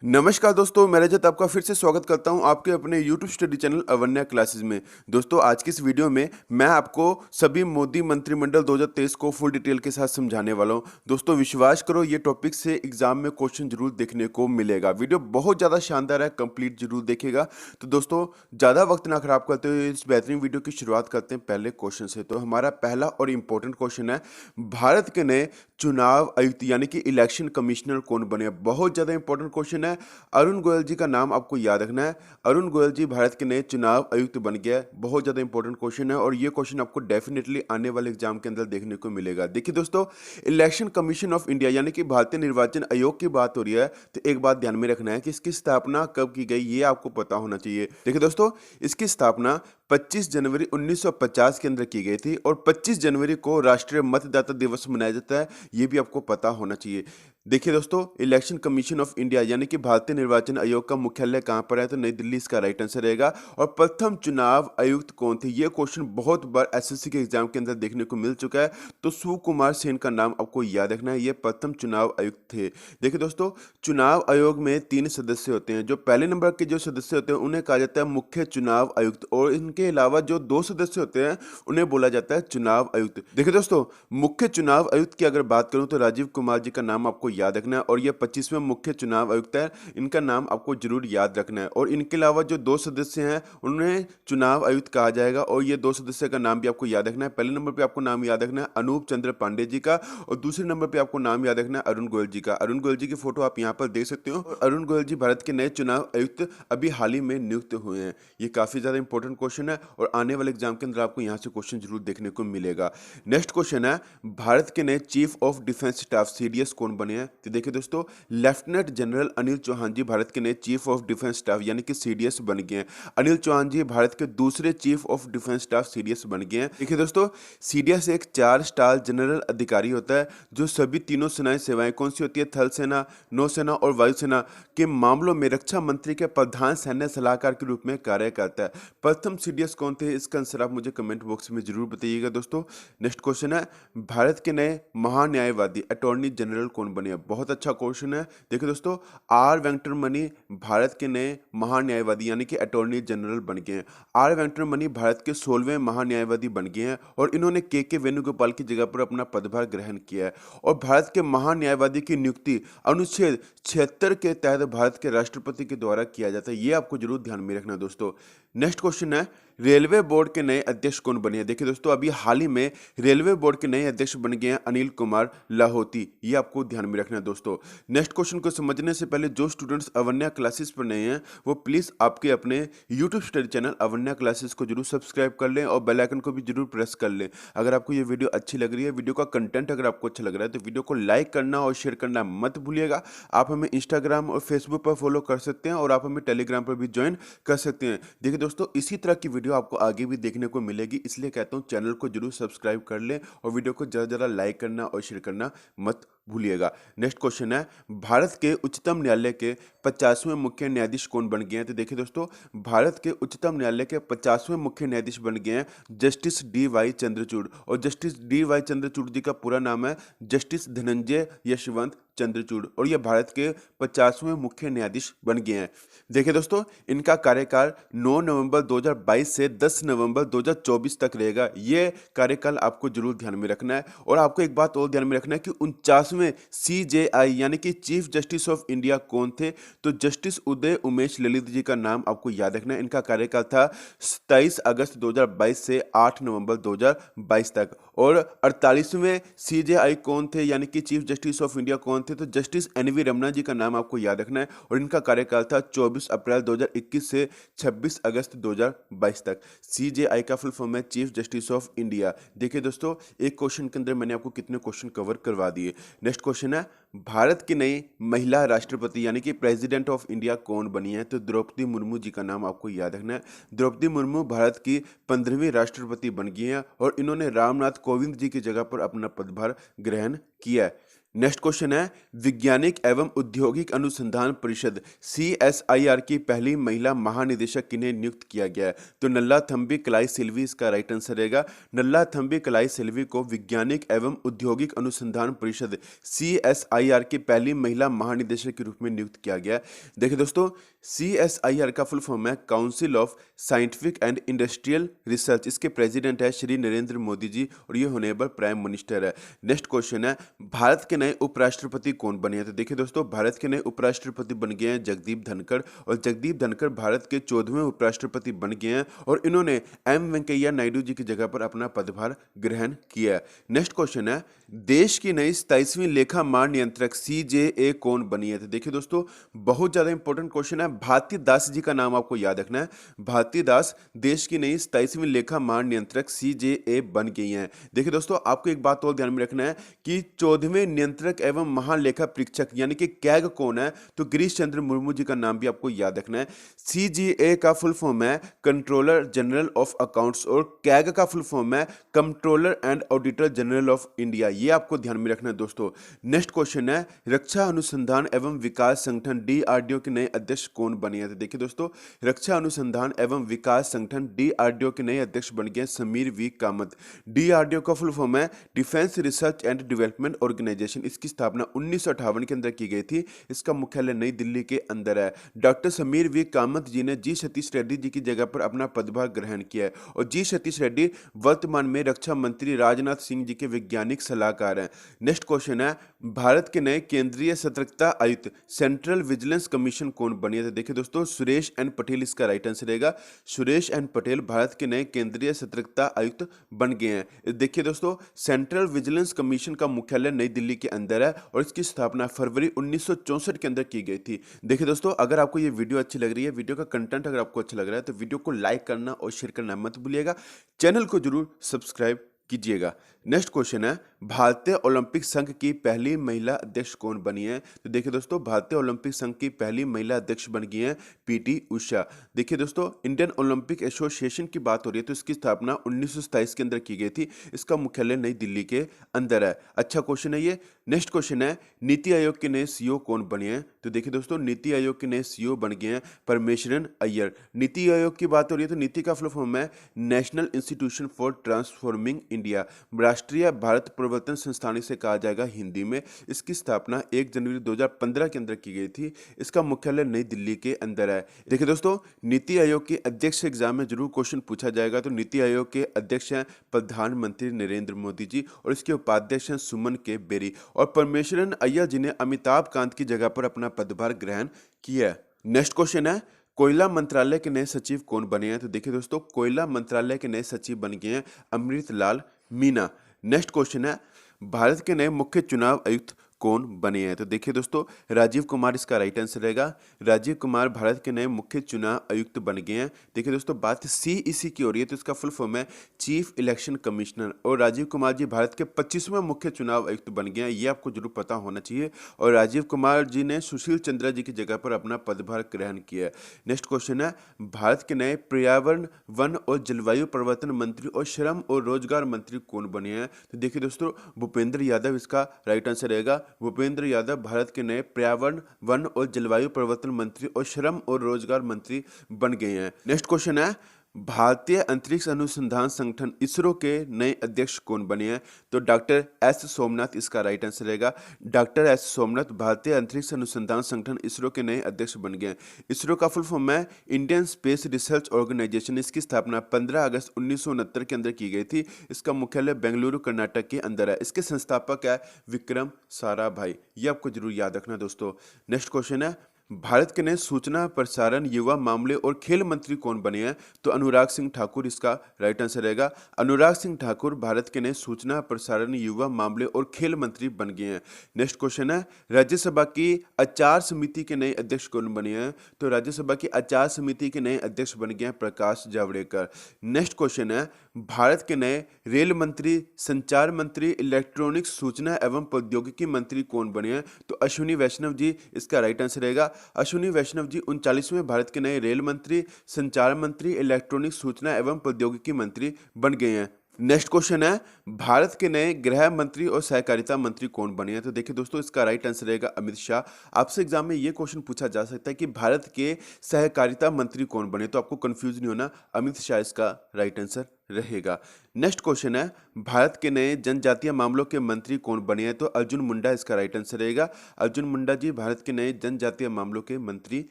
नमस्कार दोस्तों, मैं रजत आपका फिर से स्वागत करता हूं आपके अपने YouTube study channel Avanya classes में। दोस्तों, आज की इस वीडियो में मैं आपको सभी मोदी मंत्रिमंडल 2023 को फुल डिटेल के साथ समझाने वाला हूं। दोस्तों, विश्वास करो ये टॉपिक से एग्जाम में क्वेश्चन जरूर देखने को मिलेगा। वीडियो बहुत ज़्यादा शानदार है, कंप्लीट जरूर देखेगा। तो दोस्तों, ज़्यादा वक्त ना खराब करते हुए इस बेहतरीन वीडियो की शुरुआत करते हैं पहले क्वेश्चन से। तो हमारा पहला और इम्पोर्टेंट क्वेश्चन है, भारत के नए चुनाव आयुक्त यानी कि इलेक्शन कमिश्नर कौन बने? बहुत ज़्यादा इंपॉर्टेंट क्वेश्चन है। अरुण गोयल जी का नाम आपको याद रखना है। अरुण गोयल जी भारत के नए चुनाव आयुक्त बन गया है। बहुत ज़्यादा इंपॉर्टेंट क्वेश्चन है और ये क्वेश्चन आपको डेफिनेटली आने वाले एग्जाम के अंदर देखने को मिलेगा। देखिए दोस्तों, इलेक्शन कमीशन ऑफ इंडिया यानी कि भारतीय निर्वाचन आयोग की बात हो रही है, तो एक बात ध्यान में रखना है कि इसकी स्थापना कब की गई, ये आपको पता होना चाहिए। देखिए दोस्तों, इसकी स्थापना 25 जनवरी 1950 के अंदर की गई थी और 25 जनवरी को राष्ट्रीय मतदाता दिवस मनाया जाता है, ये भी आपको पता होना चाहिए। देखिए दोस्तों, इलेक्शन कमीशन ऑफ इंडिया यानी कि भारतीय निर्वाचन आयोग का मुख्यालय कहाँ पर है? तो नई दिल्ली इसका राइट आंसर रहेगा। और प्रथम चुनाव आयुक्त कौन थे? ये क्वेश्चन बहुत बार एसएससी के एग्जाम के अंदर देखने को मिल चुका है, तो सुकुमार सेन का नाम आपको याद रखना है, ये प्रथम चुनाव आयुक्त थे। देखिए दोस्तों, चुनाव आयोग में 3 सदस्य होते हैं। जो पहले नंबर के जो सदस्य होते हैं उन्हें कहा जाता है मुख्य चुनाव आयुक्त, और इनके अलावा जो 2 सदस्य होते हैं उन्हें बोला जाता है चुनाव आयुक्त। देखिए दोस्तों, मुख्य चुनाव आयुक्त की अगर बात करूं तो राजीव कुमार जी का नाम आपको याद रखना है, और ये 25वें मुख्य चुनाव आयुक्त है। इनका नाम आपको जरूर याद रखना है। और इनके अलावा जो 2 सदस्य हैं उन्हें चुनाव आयुक्त कहा जाएगा, और ये 2 सदस्य का नाम भी आपको याद रखना है। पहले नंबर पे आपको नाम याद रखना है अनूप चंद्र पांडे जी का, और दूसरे नंबर पे आपको नाम याद रखना है अरुण गोयल जी का। अरुण गोयल जी की फोटो आप यहाँ पर देख सकते हो। और अरुण गोयल जी भारत के नए चुनाव आयुक्त अभी हाल ही में नियुक्त हुए हैं। ये काफी ज्यादा इंपॉर्टेंट क्वेश्चन है और आने वाले एग्जाम के अंदर आपको यहाँ से क्वेश्चन जरूर देखने को मिलेगा। नेक्स्ट क्वेश्चन है, भारत के नए chief of defence staff CDS कौन बने हैं? तो देखिए दोस्तों, लेफ्टिनेंट जनरल अनिल चौहान जी भारत के नए चीफ ऑफ डिफेंस स्टाफ यानी कि सीडीएस बन गए हैं। अनिल चौहान जी भारत के दूसरे chief of defence staff CDS बन गए हैं। देखिए दोस्तों, सीडीएस एक 4 स्टार जनरल अधिकारी होता है जो सभी तीनों सेनाएं सेवाएं कौन सी होती है? थल सेना, नौसेना और वायुसेना के मामलों में रक्षा मंत्री के प्रधान सैन्य सलाहकार के रूप में कार्य करता है। प्रथम सीडीएस कौन थे? इसका आंसर आप मुझे कमेंट बॉक्स में जरूर बताइएगा दोस्तों। नेक्स्ट क्वेश्चन है, भारत के नए महान्यायवादी अटॉर्नी जनरल कौन बने हैं? बहुत अच्छा क्वेश्चन है। देखिए दोस्तों, आर वेंकटरमणि भारत के नए महान्यायवादी यानी कि अटॉर्नी जनरल बन गए हैं। आर वेंकटरमणि भारत के 16वें महान्यायवादी बन गए हैं और इन्होंने के वेणुगोपाल की जगह पर अपना पदभार ग्रहण किया है। और भारत के महान्यायवादी की नियुक्ति अनुच्छेद 76 के तहत भारत के राष्ट्रपति के द्वारा किया जाता है, ये आपको जरूर ध्यान में रखना दोस्तों। नेक्स्ट क्वेश्चन है, रेलवे बोर्ड के नए अध्यक्ष कौन बने हैं? देखिए दोस्तों, अभी हाल ही में रेलवे बोर्ड के नए अध्यक्ष बन गए हैं अनिल कुमार लाहौती, ये आपको ध्यान में रखना है दोस्तों। नेक्स्ट क्वेश्चन को समझने से पहले जो स्टूडेंट्स अवन्या क्लासेस पर नए हैं वो प्लीज आपके अपने YouTube study channel Avanya classes को जरूर सब्सक्राइब कर लें और बेल आइकन को भी जरूर प्रेस कर लें। अगर आपको ये वीडियो अच्छी लग रही है, वीडियो का कंटेंट अगर आपको अच्छा लग रहा है, तो वीडियो को लाइक करना और शेयर करना मत भूलिएगा। आप हमें इंस्टाग्राम और फेसबुक पर फॉलो कर सकते हैं और आप हमें टेलीग्राम पर भी ज्वाइन कर सकते हैं। देखिए दोस्तों, इसी तरह की वीडियो आपको आगे भी देखने को मिलेगी, इसलिए कहता हूँ चैनल को जरूर सब्सक्राइब कर लें और वीडियो को ज़्यादा ज़्यादा लाइक करना और शेयर करना मत भूलिएगा। नेक्स्ट क्वेश्चन है, भारत के उच्चतम न्यायालय के 50वें मुख्य न्यायाधीश कौन बन गए हैं? तो देखिए दोस्तों, भारत के उच्चतम न्यायालय के 50वें मुख्य न्यायाधीश बन गए हैं जस्टिस डी.वाई. चंद्रचूड़। और जस्टिस डी.वाई. चंद्रचूड़ जी का पूरा नाम है जस्टिस धनंजय यशवंत चंद्रचूड़, और ये भारत के 50वें मुख्य न्यायाधीश बन गए हैं। देखिए दोस्तों, इनका कार्यकाल 9 नवंबर 2022 से 10 नवंबर 2024 तक रहेगा। ये कार्यकाल आपको जरूर ध्यान में रखना है। और आपको एक बात और ध्यान में रखना है कि 49वें सीजेआई यानी कि चीफ जस्टिस ऑफ इंडिया कौन थे? तो जस्टिस उदय उमेश ललित जी का नाम आपको याद रखना है। इनका कार्यकाल था 27 अगस्त 2022 से 8 नवंबर 2022 तक। और 48वें सीजेआई कौन थे यानी कि चीफ जस्टिस ऑफ इंडिया कौन थे? तो जस्टिस एन.वी. रमना जी का नाम आपको याद रखना है, और इनका कार्यकाल था 24 अप्रैल 2021 से 26 अगस्त 2022 तक। सीजेआई का फुल फॉर्म है चीफ जस्टिस ऑफ इंडिया। देखिए दोस्तों, एक क्वेश्चन के अंदर मैंने आपको कितने क्वेश्चन कवर करवा दिए। नेक्स्ट क्वेश्चन है, भारत की नई महिला राष्ट्रपति यानी कि प्रेसिडेंट ऑफ इंडिया कौन बनी है? तो द्रौपदी मुर्मू जी का नाम आपको याद रखना है। द्रौपदी मुर्मू भारत की 15वीं राष्ट्रपति बन गई हैं और इन्होंने रामनाथ कोविंद जी की जगह पर अपना पदभार ग्रहण किया है। नेक्स्ट क्वेश्चन है, वैज्ञानिक एवं औद्योगिक अनुसंधान परिषद CSIR की पहली महिला महानिदेशक किन्हें नियुक्त किया गया है? तो नल्लाथम्बी कलाई सेल्वी इसका राइट आंसर रहेगा। नल्लाथम्बी कलाई सेल्वी को वैज्ञानिक एवं औद्योगिक अनुसंधान परिषद CSIR की पहली महिला महानिदेशक के रूप में नियुक्त किया गया है। देखिए दोस्तों, CSIR का फुल फॉर्म है council of scientific and industrial research. इसके प्रेसिडेंट है श्री नरेंद्र मोदी जी और ये होनेबल प्राइम मिनिस्टर है। नेक्स्ट क्वेश्चन है, भारत के नए उपराष्ट्रपति कौन बने हैं? तो देखिए दोस्तों, भारत के नए उपराष्ट्रपति बन गए हैं जगदीप धनखड़, और जगदीप धनखड़ भारत के 14वें उपराष्ट्रपति बन गए हैं और इन्होंने एम वेंकैया नायडू जी की जगह पर अपना पदभार ग्रहण किया है। नेक्स्ट क्वेश्चन है, देश की नई 27वीं लेखा मान नियंत्रक CJA कौन बनी है? तो देखिए दोस्तों, बहुत ज्यादा इंपॉर्टेंट क्वेश्चन है। भारती दास जी का नाम आपको याद रखना है। भारती दास देश की नई 27वीं लेखा मान नियंत्रक CJA बन गई हैं। देखिए दोस्तों, आपको एक बात और ध्यान में रखना है कि 14वें नियंत्रक एवं महालेखा परीक्षक यानी कि कैग कौन है? तो गिरीश चंद्र मुर्मू जी का नाम भी आपको याद रखना है। CJA का फुल फॉर्म है कंट्रोलर जनरल ऑफ अकाउंट्स और कैग का फुल फॉर्म है controller and auditor general of India. ये आपको ध्यान में रखना है दोस्तों। नेक्स्ट क्वेश्चन है, रक्षा अनुसंधान एवं विकास संगठन DRDO के नए अध्यक्ष कौन बने हैं? तो देखिए दोस्तों, रक्षा अनुसंधान एवं विकास संगठन DRDO के नए अध्यक्ष बन गए समीर वी कामत। DRDO का फुल फॉर्म है defence research and development organisation. इसकी स्थापना 1958 के अंदर की गई थी। इसका मुख्यालय नई दिल्ली के अंदर है। डॉक्टर समीर वी कामत जी ने जी सतीश रेड्डी जी की जगह पर अपना पदभार ग्रहण किया है और जी सतीश रेड्डी वर्तमान में रक्षा मंत्री राजनाथ सिंह जी के वैज्ञानिक सलाहकार हैं। नेक्स्ट क्वेश्चन है, भारत के नए केंद्रीय सतर्कता आयुक्त सेंट्रल विजिलेंस कमीशन कौन बनी है? तो देखिए दोस्तों, सुरेश एन पटेल इसका राइट आंसर रहेगा। सुरेश एन पटेल भारत के नए केंद्रीय सतर्कता आयुक्त बन गए हैं। देखिए दोस्तों, सेंट्रल विजिलेंस कमीशन का मुख्यालय नई दिल्ली के अंदर है और इसकी स्थापना फरवरी 1964 के अंदर की गई थी। देखिए दोस्तों, अगर आपको ये वीडियो अच्छी लग रही है, वीडियो का कंटेंट अगर आपको अच्छा लग रहा है, तो वीडियो को लाइक करना और शेयर करना मत भूलिएगा। चैनल को जरूर सब्सक्राइब कीजिएगा। नेक्स्ट क्वेश्चन है, भारतीय ओलंपिक संघ की पहली महिला अध्यक्ष कौन बनी है? तो देखिए दोस्तों, भारतीय ओलंपिक संघ की पहली महिला अध्यक्ष बन गई है PT उषा। देखिए दोस्तों, इंडियन ओलंपिक एसोसिएशन की बात हो रही है तो इसकी स्थापना 1927 के अंदर की गई थी। इसका मुख्यालय नई दिल्ली के अंदर है। अच्छा क्वेश्चन है ये। नेक्स्ट क्वेश्चन है, नीति आयोग के नए CEO कौन बने हैं? तो देखिए दोस्तों, नीति आयोग के नए CEO बन गए हैं परमेश्वरन अय्यर। नीति आयोग की बात हो रही है तो नीति का फुल फॉर्म है national institution for transforming India. राष्ट्रीय भारत प्रवर्तन संस्थान इसे कहा जाएगा हिंदी में। इसकी स्थापना 1 जनवरी 2015 के अंदर की गई थी। इसका मुख्यालय नई दिल्ली के अंदर है। देखिए दोस्तों, नीति आयोग के अध्यक्ष एग्जाम में जरूर क्वेश्चन पूछा जाएगा। तो नीति आयोग के अध्यक्ष हैं प्रधानमंत्री नरेंद्र मोदी जी और इसके उपाध्यक्ष हैं सुमन के बेरी, और परमेश्वरन अय्यर जी ने अमिताभ कांत की जगह पर अपना पदभार ग्रहण किया है। नेक्स्ट क्वेश्चन है, कोयला मंत्रालय के नए सचिव कौन बने हैं? तो देखिए दोस्तों, कोयला मंत्रालय के नए सचिव बन गए हैं अमृतलाल मीना। नेक्स्ट क्वेश्चन है, भारत के नए मुख्य चुनाव आयुक्त कौन बने हैं? तो देखिए दोस्तों, राजीव कुमार इसका राइट आंसर रहेगा। राजीव कुमार भारत के नए मुख्य चुनाव आयुक्त बन गए हैं। देखिए दोस्तों, बात CEC की हो रही है तो इसका फुल फॉर्म है चीफ इलेक्शन कमिश्नर, और राजीव कुमार जी भारत के 25वें मुख्य चुनाव आयुक्त बन गए हैं। ये आपको जरूर पता होना चाहिए। और राजीव कुमार जी ने सुशील चंद्रा जी की जगह पर अपना पदभार ग्रहण किया है। नेक्स्ट क्वेश्चन है, भारत के नए पर्यावरण, वन और जलवायु परिवर्तन मंत्री और श्रम और रोजगार मंत्री कौन बने हैं? तो देखिए दोस्तों, भूपेंद्र यादव इसका राइट आंसर रहेगा। भूपेंद्र यादव भारत के नए पर्यावरण, वन और जलवायु परिवर्तन मंत्री और श्रम और रोजगार मंत्री बन गए हैं। नेक्स्ट क्वेश्चन है, भारतीय अंतरिक्ष अनुसंधान संगठन इसरो के नए अध्यक्ष कौन बने हैं? तो डॉक्टर S सोमनाथ इसका राइट आंसर रहेगा। डॉक्टर S सोमनाथ भारतीय अंतरिक्ष अनुसंधान संगठन इसरो के नए अध्यक्ष बन गए हैं। इसरो का फुल फॉर्म है इंडियन स्पेस रिसर्च ऑर्गेनाइजेशन। इसकी स्थापना 15 अगस्त 1969 के अंदर की गई थी। इसका मुख्यालय बेंगलुरु कर्नाटक के अंदर है। इसके संस्थापक है विक्रम साराभाई। ये आपको जरूर याद रखना दोस्तों। नेक्स्ट क्वेश्चन है, भारत के नए सूचना प्रसारण युवा मामले और खेल मंत्री कौन बने हैं? तो अनुराग सिंह ठाकुर इसका राइट आंसर रहेगा। अनुराग सिंह ठाकुर भारत के नए सूचना प्रसारण युवा मामले और खेल मंत्री बन गए हैं। नेक्स्ट क्वेश्चन है, राज्यसभा की आचार समिति के नए अध्यक्ष कौन बने हैं? तो राज्यसभा की आचार समिति के नए अध्यक्ष बन गए हैं प्रकाश जावड़ेकर। नेक्स्ट क्वेश्चन है, भारत के नए रेल मंत्री, संचार मंत्री, इलेक्ट्रॉनिक्स सूचना एवं प्रौद्योगिकी मंत्री कौन बने हैं? तो अश्विनी वैष्णव जी इसका राइट आंसर रहेगा। अश्विनी वैष्णव जी 39वें भारत के नए रेल मंत्री, संचार मंत्री, इलेक्ट्रॉनिक सूचना एवं प्रौद्योगिकी मंत्री बन गए हैं। नेक्स्ट क्वेश्चन है, भारत के नए गृह मंत्री और सहकारिता मंत्री कौन बने हैं? तो देखिए दोस्तों, इसका राइट आंसर रहेगा अमित शाह। आपसे एग्जाम में ये क्वेश्चन पूछा जा सकता है कि भारत के सहकारिता मंत्री कौन बने, तो आपको कंफ्यूज नहीं होना, अमित शाह इसका राइट आंसर रहेगा। नेक्स्ट क्वेश्चन है, भारत के नए जनजातीय मामलों के मंत्री कौन बने हैं? तो अर्जुन मुंडा इसका राइट आंसर रहेगा। अर्जुन मुंडा जी भारत के नए जनजातीय मामलों के मंत्री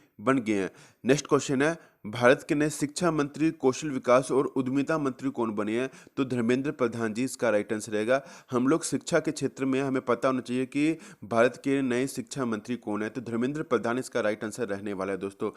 बन गए हैं। नेक्स्ट क्वेश्चन है, भारत के नए शिक्षा मंत्री, कौशल विकास और उद्यमिता मंत्री कौन बने हैं? तो धर्मेंद्र प्रधान जी इसका राइट आंसर रहेगा। हम लोग शिक्षा के क्षेत्र में हमें पता होना चाहिए कि भारत के नए शिक्षा मंत्री कौन है, तो धर्मेंद्र प्रधान इसका राइट आंसर रहने वाला है दोस्तों।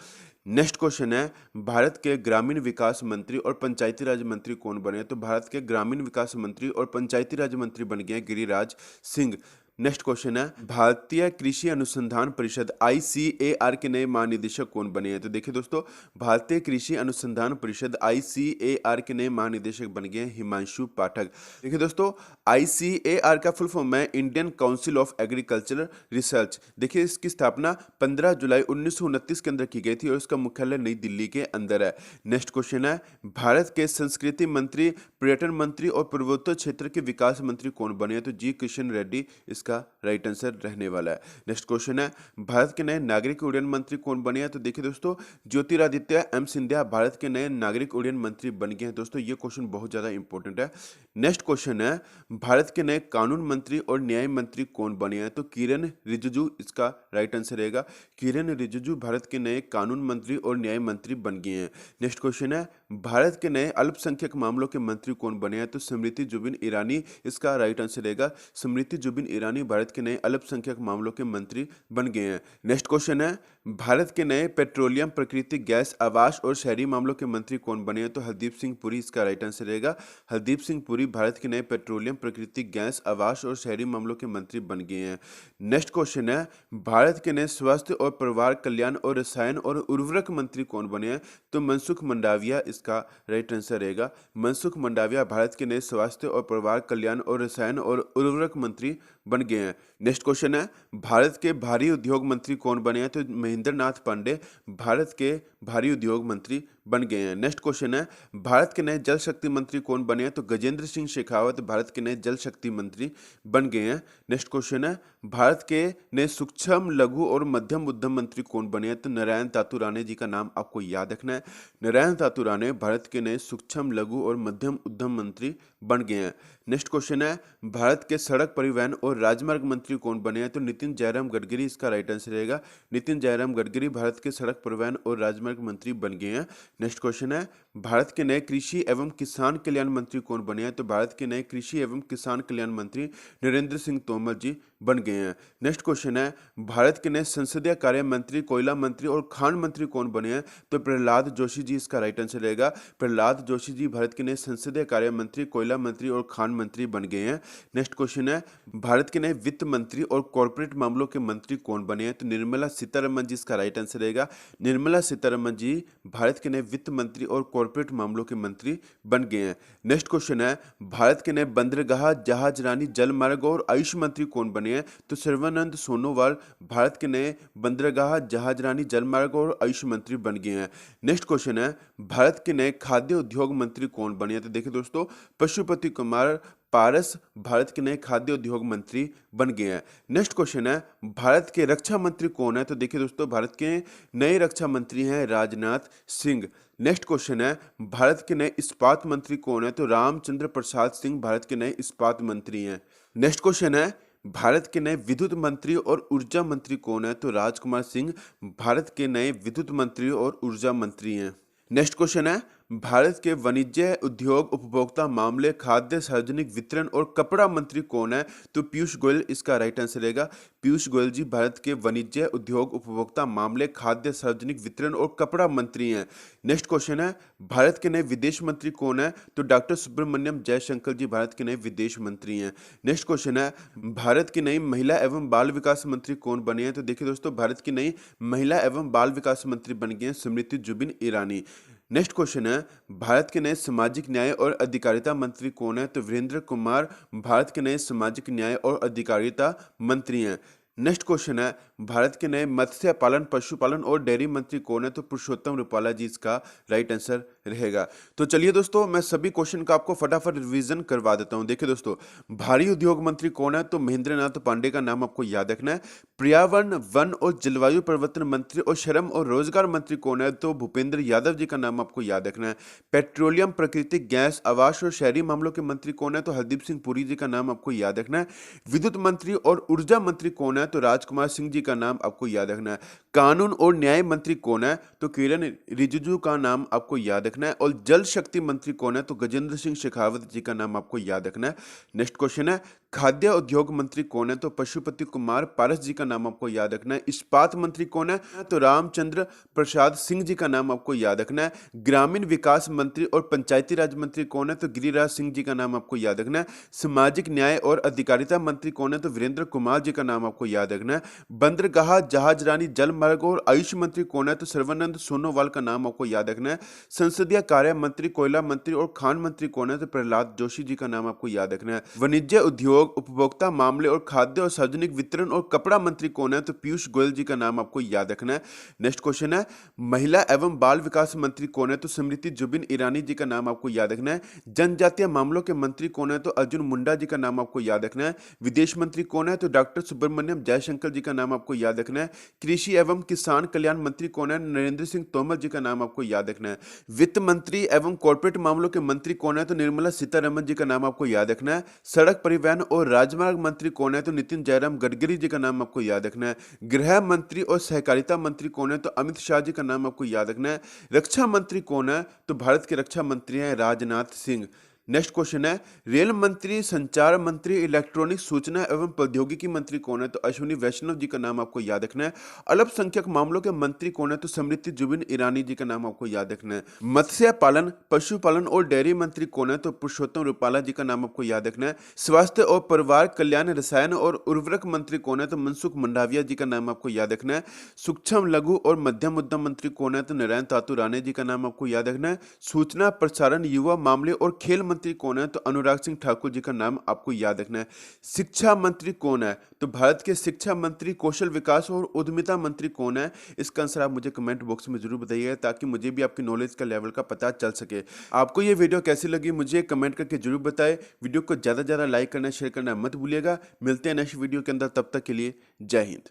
नेक्स्ट क्वेश्चन है, भारत के ग्रामीण विकास मंत्री और पंचायती राज मंत्री कौन बने हैं? तो भारत के ग्रामीण विकास मंत्री और पंचायती राज मंत्री बन गए हैं गिरिराज सिंह। नेक्स्ट क्वेश्चन है, भारतीय कृषि अनुसंधान परिषद ICAR के नए महानिदेशक कौन बने हैं? तो देखिए दोस्तों, भारतीय कृषि अनुसंधान परिषद ICAR के नए महानिदेशक बन गए हैं हिमांशु पाठक। देखिए दोस्तों, ICAR का फुल फॉर्म है Indian council of agriculture research. देखिए, इसकी स्थापना 15 जुलाई 1929 के अंदर की गई थी और इसका मुख्यालय नई दिल्ली के अंदर है। नेक्स्ट क्वेश्चन है, भारत के संस्कृति मंत्री, पर्यटन मंत्री और पूर्वोत्तर क्षेत्र के विकास मंत्री कौन बने हैं? तो जी किशन रेड्डी इसका राइट आंसर रहने वाला है। नेक्स्ट क्वेश्चन है, भारत के नए नागरिक उड्डयन मंत्री कौन बने हैं? तो देखिए दोस्तों, ज्योतिरादित्य M सिंधिया भारत के नए नागरिक उड्डयन मंत्री बन गए हैं। दोस्तों, ये क्वेश्चन बहुत ज्यादा इंपॉर्टेंट है। नेक्स्ट क्वेश्चन है, भारत के नए कानून मंत्री और न्याय मंत्री कौन बने हैं? तो किरण रिजिजू इसका राइट आंसर रहेगा। किरण रिजिजू भारत के नए कानून मंत्री और न्याय मंत्री बन गए हैं। नेक्स्ट क्वेश्चन है, भारत के नए अल्पसंख्यक मामलों के मंत्री कौन बने हैं? तो स्मृति जुबिन ईरानी इसका राइट आंसर रहेगा। स्मृति जुबिन ईरानी भारत के नए अल्पसंख्यक मामलों के मंत्री बन गए हैं। नेक्स्ट क्वेश्चन है, भारत के नए पेट्रोलियम, प्राकृतिक गैस, आवास और शहरी मामलों के मंत्री कौन बने हैं? तो हरदीप सिंह पुरी इसका राइट आंसर रहेगा। हरदीप सिंह पुरी भारत के नए पेट्रोलियम, प्राकृतिक गैस, आवास और शहरी मामलों के मंत्री बन गए हैं। नेक्स्ट क्वेश्चन है, भारत के नए स्वास्थ्य और परिवार कल्याण और रसायन और उर्वरक मंत्री कौन बने हैं? तो मनसुख मंडाविया इसका राइट आंसर रहेगा। मनसुख मंडाविया भारत के नए स्वास्थ्य और परिवार कल्याण और रसायन और उर्वरक मंत्री बन गए हैं। नेक्स्ट क्वेश्चन है, भारत के भारी उद्योग मंत्री कौन बने हैं? तो महेंद्र नाथ पांडे भारत के भारी उद्योग मंत्री बन गए हैं। नेक्स्ट क्वेश्चन है, भारत के नए जल शक्ति मंत्री कौन बने हैं? तो गजेंद्र सिंह शेखावत भारत के नए जल शक्ति मंत्री बन गए हैं। नेक्स्ट क्वेश्चन है, भारत के नए सूक्ष्म, लघु और मध्यम उद्यम मंत्री कौन बने हैं? तो नारायण तातू राणे जी का नाम आपको याद रखना है। नारायण तातू राणे भारत के नए सूक्ष्म, लघु और मध्यम उद्यम मंत्री बन गए हैं। नेक्स्ट क्वेश्चन है, भारत के सड़क परिवहन और राजमार्ग मंत्री कौन बने हैं? तो नितिन जयराम गडकरी इसका राइट आंसर रहेगा। नितिन जयराम गडकरी भारत के सड़क परिवहन और राजमार्ग मंत्री बन गए हैं। नेक्स्ट क्वेश्चन है, भारत के नए कृषि एवं किसान कल्याण मंत्री कौन बने हैं? तो भारत के नए कृषि एवं किसान कल्याण मंत्री नरेंद्र सिंह तोमर जी बन गए हैं। नेक्स्ट क्वेश्चन है, भारत के नए संसदीय कार्य मंत्री, कोयला मंत्री और खान मंत्री कौन बने हैं? तो प्रहलाद जोशी जी इसका राइट आंसर रहेगा। प्रहलाद जोशी जी भारत के नए संसदीय कार्य मंत्री, कोयला मंत्री और खान मंत्री बन गए हैं। नेक्स्ट क्वेश्चन है, भारत के नए वित्त मंत्री और कॉर्पोरेट मामलों के मंत्री कौन बने हैं? तो निर्मला सीतारमन जी इसका राइट आंसर रहेगा। निर्मला सीतारमन जी भारत के नए वित्त मंत्री और कॉर्पोरेट मामलों के मंत्री बन गए हैं। नेक्स्ट क्वेश्चन है, भारत के नए बंदरगाह, जहाजरानी, जलमार्ग और आयुष मंत्री कौन बने हैं? तो सर्बानंद सोनोवाल भारत के नए बंदरगाह, जहाजरानी, जलमार्ग और आयुष मंत्री बन गए हैं। नेक्स्ट क्वेश्चन है, भारत के नए खाद्य उद्योग मंत्री कौन बने हैं? तो देखिए दोस्तों, पशुपति कुमार पारस भारत के नए खाद्य उद्योग मंत्री बन गए हैं। नेक्स्ट क्वेश्चन है, भारत के रक्षा मंत्री कौन है? तो देखिए दोस्तों, भारत के नए रक्षा मंत्री हैं राजनाथ सिंह। नेक्स्ट क्वेश्चन है, भारत के नए इस्पात मंत्री कौन है? तो रामचंद्र प्रसाद सिंह भारत के नए इस्पात मंत्री हैं। नेक्स्ट क्वेश्चन है, भारत के नए विद्युत मंत्री और ऊर्जा मंत्री कौन है? तो राजकुमार सिंह भारत के नए विद्युत मंत्री और ऊर्जा मंत्री हैं। नेक्स्ट क्वेश्चन है, भारत के वाणिज्य, उद्योग, उपभोक्ता मामले, खाद्य, सार्वजनिक वितरण और कपड़ा मंत्री कौन है? तो पीयूष गोयल इसका राइट आंसर रहेगा। पीयूष गोयल जी भारत के वाणिज्य, उद्योग, उपभोक्ता मामले, खाद्य, सार्वजनिक वितरण और कपड़ा मंत्री हैं। नेक्स्ट क्वेश्चन है, भारत के नए विदेश मंत्री कौन है? तो डॉक्टर सुब्रमण्यम जयशंकर जी भारत के नए विदेश मंत्री हैं। नेक्स्ट क्वेश्चन है, भारत की नई महिला एवं बाल विकास मंत्री कौन बने हैं? तो देखिए दोस्तों, भारत की नई महिला एवं बाल विकास मंत्री बन गए हैं स्मृति जुबिन ईरानी। नेक्स्ट क्वेश्चन है, भारत के नए सामाजिक न्याय और अधिकारिता मंत्री कौन है? तो वीरेंद्र कुमार भारत के नए सामाजिक न्याय और अधिकारिता मंत्री हैं। नेक्स्ट क्वेश्चन है, भारत के नए मत्स्य पालन, पशुपालन और डेयरी मंत्री कौन है? तो पुरुषोत्तम रूपाला जी इसका राइट आंसर रहेगा। तो चलिए दोस्तों, मैं सभी क्वेश्चन का आपको फटाफट रिवीजन करवा देता हूं। देखिए दोस्तों, भारी उद्योग मंत्री कौन है? तो महेंद्र नाथ पांडे का नाम आपको याद रखना है। पर्यावरण, वन और जलवायु परिवर्तन मंत्री और श्रम और रोजगार मंत्री कौन है? तो भूपेंद्र यादव जी का नाम आपको याद रखना है। पेट्रोलियम, प्राकृतिक गैस, आवास और शहरी मामलों के मंत्री कौन है? तो हरदीप सिंह पुरी जी का नाम आपको याद रखना है। विद्युत मंत्री और ऊर्जा मंत्री कौन है? तो राजकुमार सिंह जी का नाम आपको याद रखना है। कानून और न्याय मंत्री कौन है? तो किरण रिजिजू का नाम आपको याद रखना है। और जल शक्ति मंत्री कौन है? तो गजेंद्र सिंह शेखावत जी का नाम आपको याद रखना है। नेक्स्ट क्वेश्चन है, खाद्य उद्योग मंत्री कौन है? तो पशुपति कुमार पारस जी का नाम आपको याद रखना है। इस्पात मंत्री कौन है? तो रामचंद्र प्रसाद सिंह जी का नाम आपको याद रखना है। ग्रामीण विकास मंत्री और पंचायती राज मंत्री कौन है? तो गिरिराज सिंह जी का नाम आपको याद रखना है। सामाजिक न्याय और अधिकारिता मंत्री कौन है? तो वीरेंद्र कुमार जी का नाम आपको याद रखना है। बंदरगाह, जहाजरानी, जल मार्ग और आयुष मंत्री कौन है? तो सर्वानंद सोनोवाल का नाम आपको याद रखना है। संसदीय कार्य मंत्री, कोयला मंत्री और खान मंत्री कौन है? तो प्रहलाद जोशी जी का नाम आपको याद रखना है। वाणिज्य, उद्योग, उपभोक्ता मामले और खाद्य और सार्वजनिक वितरण और कपड़ा मंत्री कौन है? तो पीयूष गोयल जी का नाम आपको याद रखना है। नेक्स्ट क्वेश्चन है, महिला एवं बाल विकास मंत्री कौन है? तो स्मृति जुबिन ईरानी जी का नाम आपको याद रखना है। जनजातीय मामलों के मंत्री कौन है? तो अर्जुन मुंडा जी का नाम आपको याद रखना है। विदेश मंत्री कौन है? तो डॉक्टर सुब्रमण्यम जयशंकर जी का नाम आपको याद रखना है। कृषि एवं किसान कल्याण मंत्री कौन है? नरेंद्र सिंह तोमर जी का नाम आपको याद रखना है। वित्त मंत्री एवं कॉर्पोरेट मामलों के मंत्री कौन है? तो निर्मला सीतारमन जी का नाम आपको याद रखना है। सड़क परिवहन और राजमार्ग मंत्री कौन है? तो नितिन जयराम गडकरी जी का नाम आपको याद रखना है। गृह मंत्री और सहकारिता मंत्री कौन है? तो अमित शाह जी का नाम आपको याद रखना है। रक्षा मंत्री कौन है? तो भारत के रक्षा मंत्री हैं राजनाथ सिंह। नेक्स्ट क्वेश्चन है, रेल मंत्री, संचार मंत्री, इलेक्ट्रॉनिक सूचना एवं प्रौद्योगिकी मंत्री कौन है? तो अश्विनी वैष्णव जी का नाम आपको याद रखना है। अल्पसंख्यक मामलों के मंत्री कौन है? तो स्मृति जुबिन ईरानी जी का नाम आपको याद रखना है। मत्स्य पालन, पशुपालन और डेयरी मंत्री कौन है? तो पुरुषोत्तम रूपाला जी का नाम आपको याद रखना है। स्वास्थ्य और परिवार कल्याण, रसायन और उर्वरक मंत्री कौन है? तो मनसुख मंडाविया जी का नाम आपको याद रखना है। सूक्ष्म, लघु और मध्यम उद्यम मंत्री कौन है? तो नारायण तातू राणे जी का नाम आपको याद रखना है। सूचना, प्रसारण, युवा मामले और खेल मंत्री कौन है? तो अनुराग सिंह ठाकुर जी का नाम आपको याद रखना है। शिक्षा मंत्री कौन है? तो भारत के शिक्षा मंत्री, कौशल विकास और उद्यमिता मंत्री कौन है? इसका आंसर आप मुझे कमेंट बॉक्स में जरूर बताइएगा, ताकि मुझे भी आपकी नॉलेज का लेवल का पता चल सके। आपको ये वीडियो कैसी लगी मुझे कमेंट करके जरूर बताएं। वीडियो को ज़्यादा से ज़्यादा लाइक करना, शेयर करना मत भूलिएगा। मिलते हैं नेक्स्ट वीडियो के अंदर, तब तक के लिए जय हिंद।